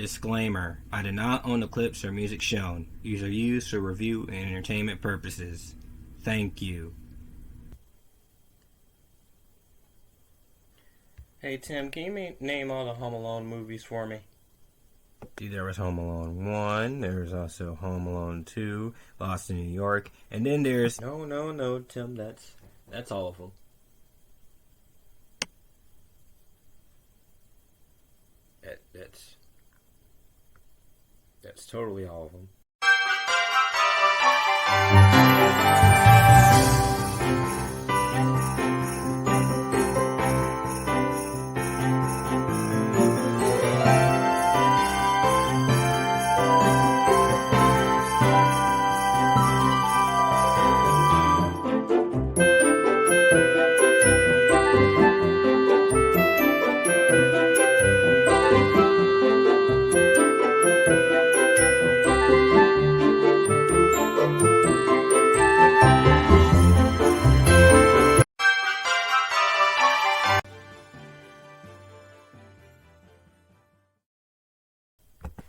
Disclaimer: I do not own the clips or music shown. These are used for review and entertainment purposes. Thank you. Hey Tim, can you name all the Home Alone movies for me? See, there was Home Alone 1, there's also Home Alone 2, Lost in New York, and then there's... No, Tim, that's all of them. That's totally all of them.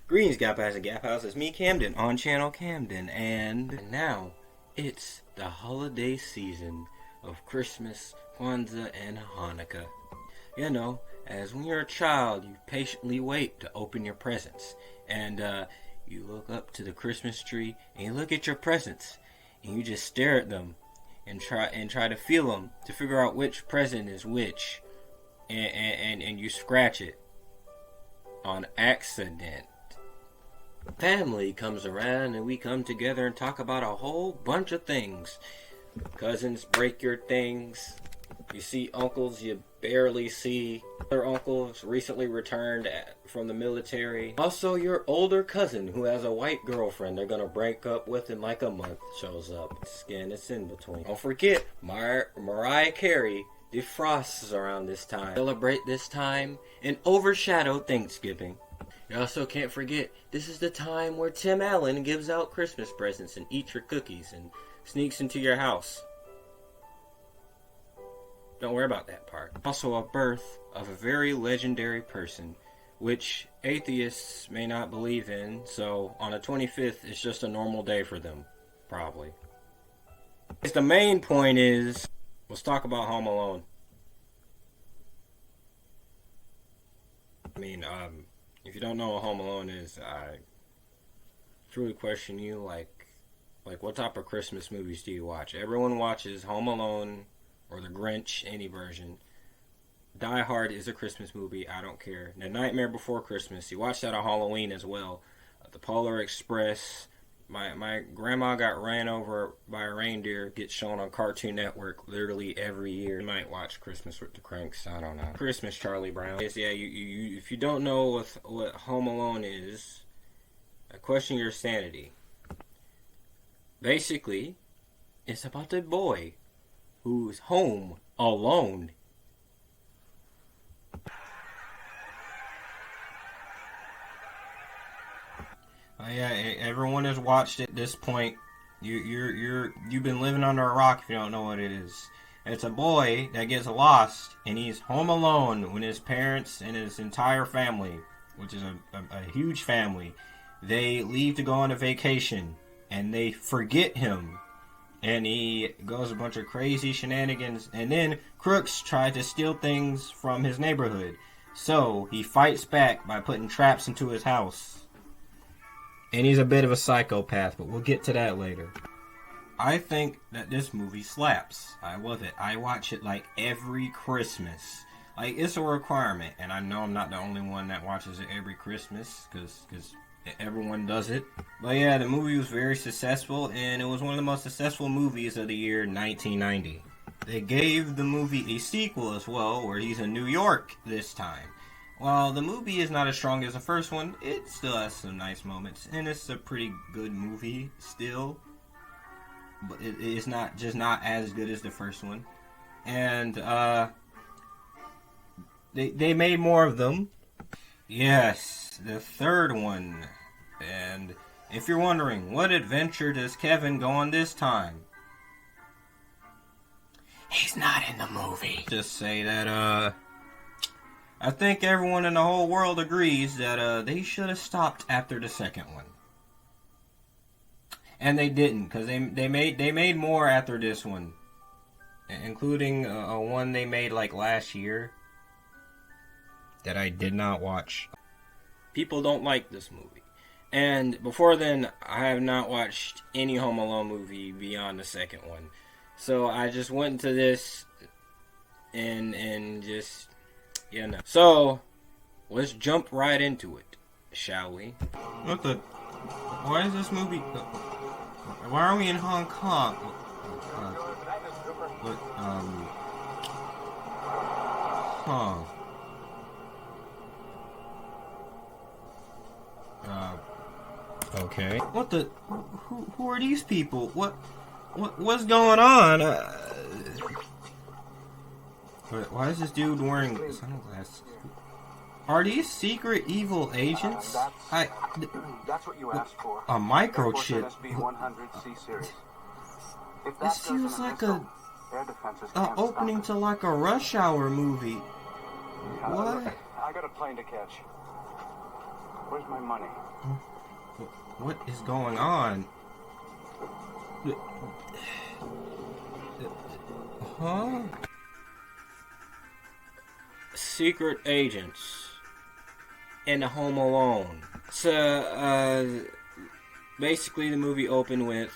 Greetings, Gap House and Gap House. It's me, Camden, on Channel Camden, and now it's the holiday season of Christmas, Kwanzaa, and Hanukkah. You know, as when you're a child, you patiently wait to open your presents, and you look up to the Christmas tree, and you look at your presents, and you just stare at them, and try to feel them to figure out which present is which, and you scratch it on accident. Family comes around and we come together and talk about a whole bunch of things. Cousins break your things. You see uncles you barely see. Other uncles recently returned from the military. Also, your older cousin who has a white girlfriend they're gonna break up with in like a month shows up. It's in between. Don't forget, Mariah Carey defrosts around this time. Celebrate this time and overshadow Thanksgiving. You also can't forget, this is the time where Tim Allen gives out Christmas presents and eats your cookies and sneaks into your house. Don't worry about that part. Also a birth of a very legendary person, which atheists may not believe in, so on the 25th, it's just a normal day for them, probably. The main point is, let's talk about Home Alone. If you don't know what Home Alone is, I truly question you, like what type of Christmas movies do you watch? Everyone watches Home Alone or The Grinch, any version. Die Hard is a Christmas movie, I don't care. The Nightmare Before Christmas, you watch that on Halloween as well. The Polar Express, my grandma got ran over by a reindeer, gets shown on Cartoon Network literally every year. You might watch Christmas with the Cranks, I don't know. Christmas, Charlie Brown. Yes, yeah, you if you don't know what Home Alone is, I question your sanity. Basically, it's about a boy who's home alone. Yeah, everyone has watched it at this point. You've been living under a rock if you don't know what it is. It's a boy that gets lost and he's home alone when his parents and his entire family, which is a huge family, they leave to go on a vacation and they forget him. And he goes a bunch of crazy shenanigans, and then crooks try to steal things from his neighborhood. So he fights back by putting traps into his house. And he's a bit of a psychopath, but we'll get to that later. I think that this movie slaps. I love it. I watch it like every Christmas. Like, it's a requirement. And I know I'm not the only one that watches it every Christmas, because everyone does it. But yeah, the movie was very successful, and it was one of the most successful movies of the year 1990. They gave the movie a sequel as well, where he's in New York this time. While the movie is not as strong as the first one, it still has some nice moments, and it's a pretty good movie still. But it's not as good as the first one. And they made more of them. Yes, the third one. And if you're wondering, what adventure does Kevin go on this time? He's not in the movie. Just say that I think everyone in the whole world agrees that they should have stopped after the second one. And they didn't, because they made more after this one, including a one they made like last year that I did not watch. People don't like this movie. And before then, I have not watched any Home Alone movie beyond the second one. So I just went into this and just, you know. So, let's jump right into it, shall we? What the? Why is this movie? Why are we in Hong Kong? Okay. What the? Who are these people? What's going on? Why is this dude wearing sunglasses? Are these secret evil agents? That's what you asked for. A microchip. This This feels like a opening to like a Rush Hour movie. What? I got a plane to catch. Where's my money? What is going on? Huh? Secret agents in Home Alone. So, basically the movie opened with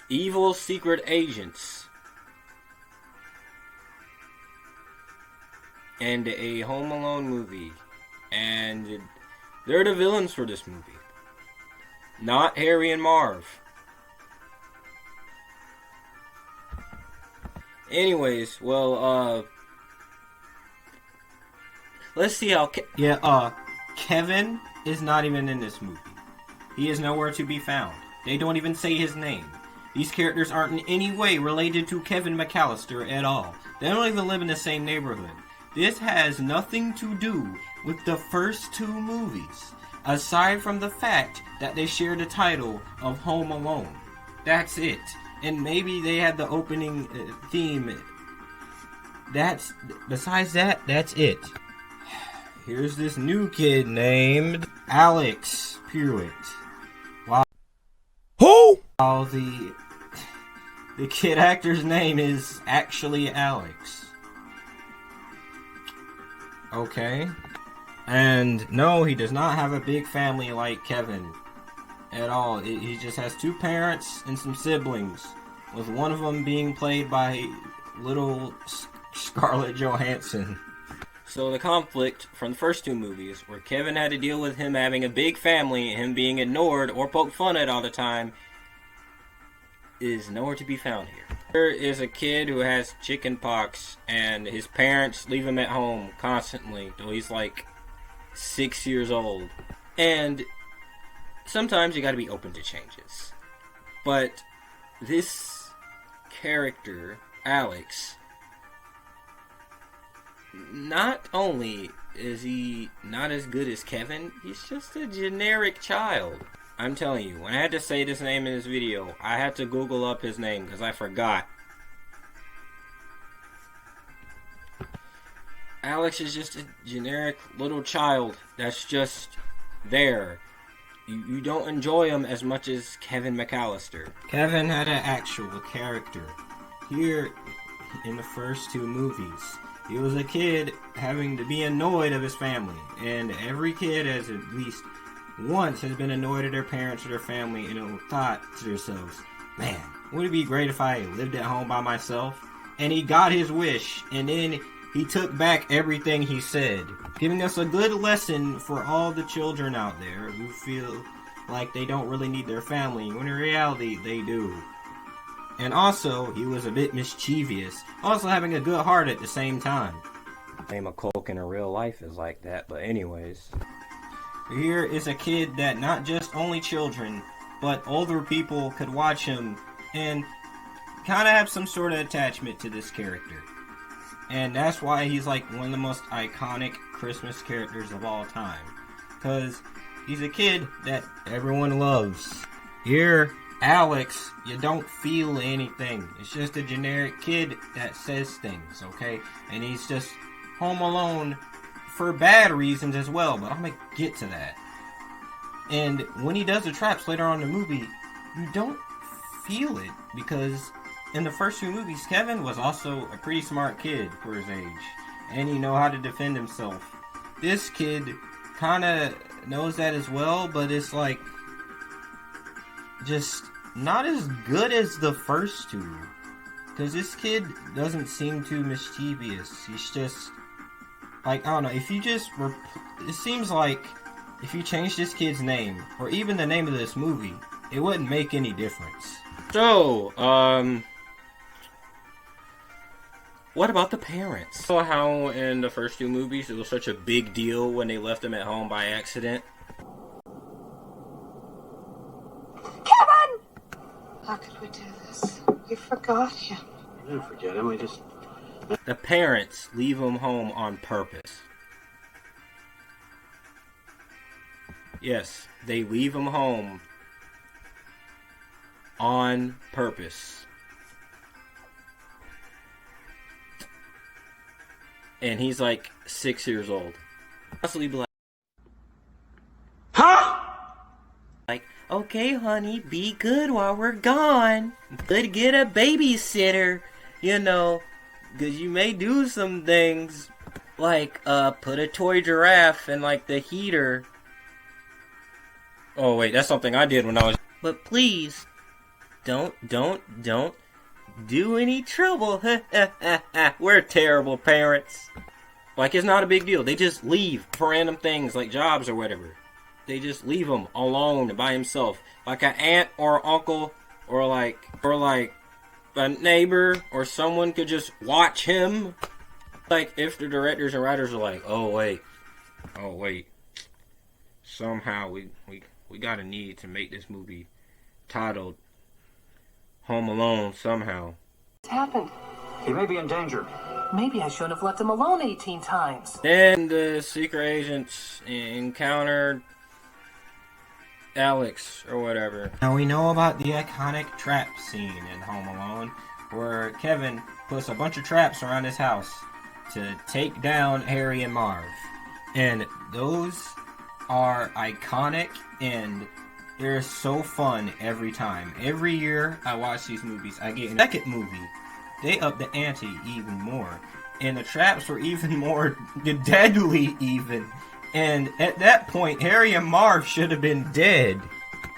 evil secret agents and a Home Alone movie. And they're the villains for this movie. Not Harry and Marv. Anyways, well, let's see how... Kevin is not even in this movie. He is nowhere to be found. They don't even say his name. These characters aren't in any way related to Kevin McAllister at all. They don't even live in the same neighborhood. This has nothing to do with the first two movies, aside from the fact that they share the title of Home Alone. That's it. And maybe they had the opening theme. Besides that, that's it. Here's this new kid named Alex Pewitt. Who? While the kid actor's name is actually Alex. Okay. And no, he does not have a big family like Kevin at all. He just has two parents and some siblings, with one of them being played by little Scarlett Johansson. So the conflict from the first two movies, where Kevin had to deal with him having a big family and him being ignored or poked fun at all the time, is nowhere to be found here. There is a kid who has chicken pox, and his parents leave him at home constantly till he's like 6 years old. And sometimes you gotta be open to changes. But this character, Alex, not only is he not as good as Kevin, he's just a generic child. I'm telling you, when I had to say this name in this video, I had to Google up his name because I forgot. Alex is just a generic little child that's just there. You don't enjoy him as much as Kevin McAllister. Kevin had an actual character. Here, in the first two movies, he was a kid having to be annoyed of his family. And every kid has at least once has been annoyed at their parents or their family and thought to themselves, man, would it be great if I lived at home by myself? And he got his wish, and then he took back everything he said, giving us a good lesson for all the children out there who feel like they don't really need their family, when in reality they do. And also, he was a bit mischievous, also having a good heart at the same time. Name of Coke in a real life is like that, but anyways. Here is a kid that not just only children, but older people could watch him and kind of have some sort of attachment to this character. And that's why he's like one of the most iconic Christmas characters of all time. Because he's a kid that everyone loves. Here, Alex, you don't feel anything. It's just a generic kid that says things, okay? And he's just Home Alone for bad reasons as well, but I'm gonna get to that. And when he does the traps later on in the movie, you don't feel it, because in the first two movies, Kevin was also a pretty smart kid for his age, and he know how to defend himself. This kid kind of knows that as well, but it's like just not as good as the first two, because this kid doesn't seem too mischievous. He's just like, I don't know, if you just it seems like if you change this kid's name, or even the name of this movie, it wouldn't make any difference. So, what about the parents? So how in the first two movies it was such a big deal when they left him at home by accident? Kevin! How could we do this? We forgot him. We didn't forget him, we just... The parents leave him home on purpose. Yes, they leave him home on purpose. And he's like 6 years old. Possibly be like, Huh? like, okay, honey, be good while we're gone. Could get a babysitter, you know, because you may do some things like put a toy giraffe in like the heater. Oh wait, that's something I did when I was. But please, don't do any trouble. We're terrible parents. Like, it's not a big deal. They just leave for random things like jobs or whatever. They just leave him alone by himself, like an aunt or uncle or like a neighbor or someone could just watch him. Like, if the directors and writers are like, oh wait, somehow we got a need to make this movie titled Home Alone somehow. What's happened? He may be in danger. Maybe I shouldn't have left him alone 18 times. Then the secret agents encountered Alex or whatever. Now we know about the iconic trap scene in Home Alone where Kevin puts a bunch of traps around his house to take down Harry and Marv. And those are iconic and they're so fun every time. Every year I watch these movies, I get a second movie. They up the ante even more. And the traps were even more deadly even. And at that point, Harry and Marv should have been dead.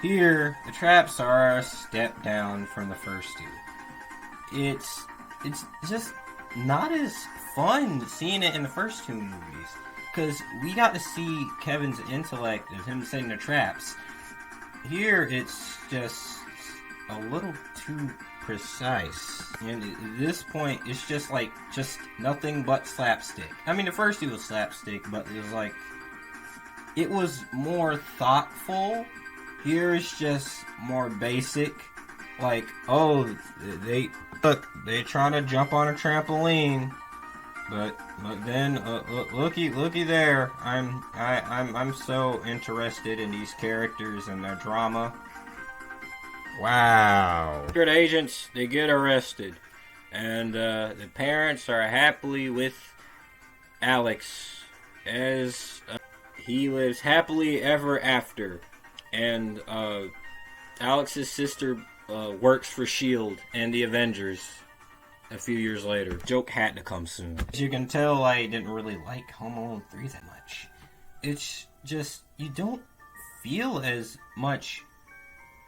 Here, the traps are a step down from the first two. It's just not as fun seeing it in the first two movies. Because we got to see Kevin's intellect of him setting the traps. Here, it's just a little too precise. And at this point, it's just nothing but slapstick. I mean, the first two was slapstick, but it was like, it was more thoughtful. Here it's just more basic. Like, oh, they trying to jump on a trampoline, but then looky there. I'm so interested in these characters and their drama. Wow. Secret agents, they get arrested, and the parents are happily with Alex as he lives happily ever after. And Alex's sister works for S.H.I.E.L.D. and the Avengers a few years later. Joke had to come soon. As you can tell, I didn't really like Home Alone 3 that much. It's just, you don't feel as much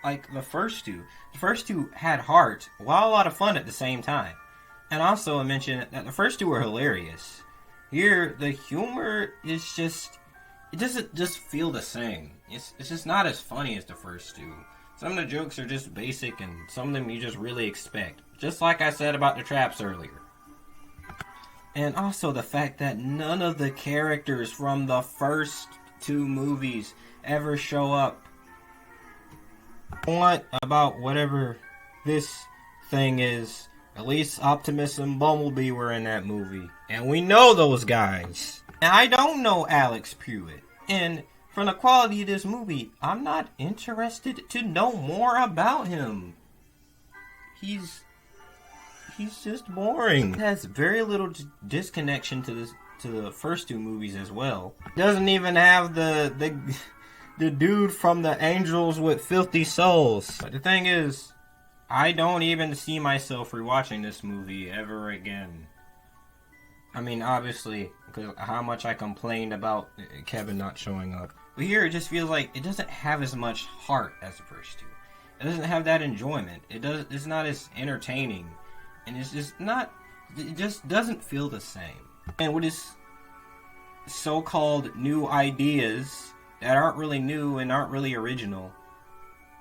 like the first two. The first two had heart, while a lot of fun at the same time. And also I mentioned that the first two were hilarious. Here, the humor is just, it doesn't just feel the same. It's just not as funny as the first two. Some of the jokes are just basic, and some of them you just really expect. Just like I said about the traps earlier. And also the fact that none of the characters from the first two movies ever show up. What about whatever this thing is? At least Optimus and Bumblebee were in that movie. And we know those guys. And I don't know Alex Pruitt. And from the quality of this movie, I'm not interested to know more about him. He's just boring. He has very little disconnection to to the first two movies as well. It doesn't even have the dude from the Angels with Filthy Souls. But the thing is, I don't even see myself rewatching this movie ever again. I mean, obviously, because how much I complained about Kevin not showing up. But here, it just feels like it doesn't have as much heart as the first two. It doesn't have that enjoyment. It's not as entertaining. And it's just not... It just doesn't feel the same. And with his so-called new ideas that aren't really new and aren't really original,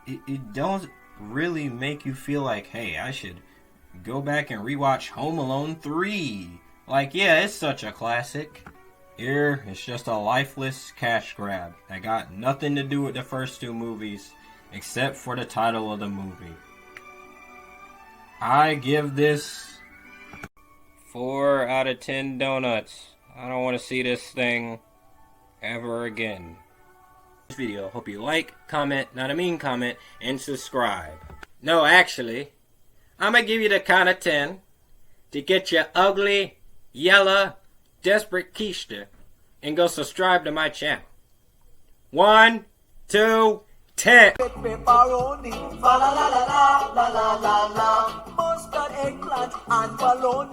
it don't really make you feel like, hey, I should go back and rewatch Home Alone 3. Like, yeah, it's such a classic. Here, it's just a lifeless cash grab that got nothing to do with the first two movies, except for the title of the movie. I give this 4 out of 10 donuts. I don't want to see this thing ever again. This video, hope you like, comment, not a mean comment, and subscribe. No, actually, I'm gonna give you the count of 10 to get your ugly, yellow, desperate keister and go subscribe to my channel. 1, 2, 10. Pepperoni, fa la la la la la la la la. Mustard, eggplant, and bologna.